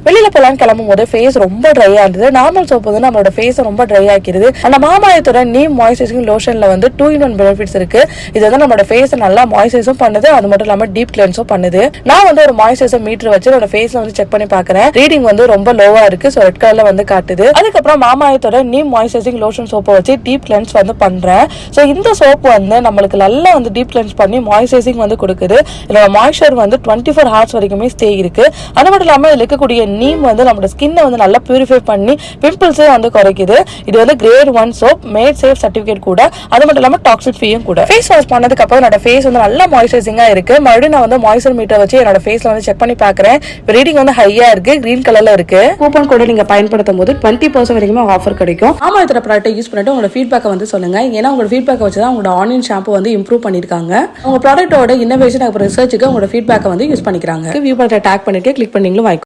வெளியில போலாம் கிளம்பும் போது ஃபேஸ் ரொம்ப ட்ரையா இருந்தது. நார்மல் சோப் வந்து நம்மளோட ஃபேஸ் ரொம்ப ட்ரை ஆக்கிடுது. அந்த மாமாயத்தோட நீம் மாய்ஸ்சரைசிங் லோஷன்ல வந்து 2-in-1 பெனிஃபிட்ஸ் இருக்கு. இது வந்து நம்மளோட ஃபேஸ் நல்லா மாய்ஸ்சரைஸும் பண்ணுது, அது மட்டும் இல்லாம டீப் கிளென்ஸும் பண்ணுது. நான் வந்து ஒரு மாய்ஸ்சரைசர் மீட்டர் வச்சு என்னோட ஃபேஸ்ல வந்து செக் பண்ணி பாக்குறேன். ரீடிங் வந்து ரொம்ப லோவா இருக்கு, சோ ரெட் கலர்ல வந்து காட்டுது. அதுக்கப்புறம் மாமாயத்தோட நீம் மாய்ஸ்சரைசிங் லோஷன் சோப்பை வச்சு டீப் கிளென்ஸ் வந்து பண்றேன். சோ இந்த சோப் வந்து நம்மளுக்கு நல்லா வந்து டீப் கிளென்ஸ் பண்ணி மாய்ஸ்சரைசிங் வந்து கொடுக்குது. இதோட மாய்ஸ்சர் வந்து 24 hours வரைக்குமே ஸ்டே இருக்கு. அது மட்டும் இல்லாம இதுல இருக்கக்கூடிய நீம் வந்து நம்மளோட ஸ்கின்னை வந்து நல்லா பியூரிஃபை பண்ணி பிம்பிள்ஸே வந்து குறைக்குது. இது வந்து grade 1 soap, made safe certificate கூட, அது மட்டும் இல்லாம டாக்ஸிக் ஃப்ரீயும் கூட. ஃபேஸ் வாஷ் பண்ணதுக்கு அப்புறம் என்னோட ஃபேஸ் வந்து நல்லா மாய்ஸ்சரைசிங்கா இருக்கு. மறுபடியும் நான் வந்து மாய்ஸ்சர் மீட்டர் வச்சு என்னோட ஃபேஸ்ல வந்து செக் பண்ணி பாக்குறேன். ரீடிங் வந்து ஹையா இருக்கு, கிரீன் கலர்ல இருக்கு. கூப்பன் கோட் நீங்க பயன்படுத்தும் போது 20% வரைக்கும் ஆஃபர் கிடைக்கும். ஆமா, இதோட ப்ராடக்ட்டை யூஸ் பண்ணிட்டு உங்களோட ஃபீட்பேக்கை வந்து சொல்லுங்க. ஏன்னா உங்களோட ஃபீட்பேக்கை வச்சு தான் உங்களோட ஆனியன் ஷாம்பு வந்து இம்ப்ரூவ் பண்ணிருக்காங்க. உங்க ப்ராடக்ட்டோட இன்னோவேஷன் அப்புறம் ரிசர்ச்சுக்கு உங்களோட ஃபீட்பேக்கை வந்து யூஸ் பண்ணிக்கிறாங்க. வியூ பண்ற டேக் பண்ணிட்டு கிளிக் பண்ணீங்களும் வாய்க்கும்.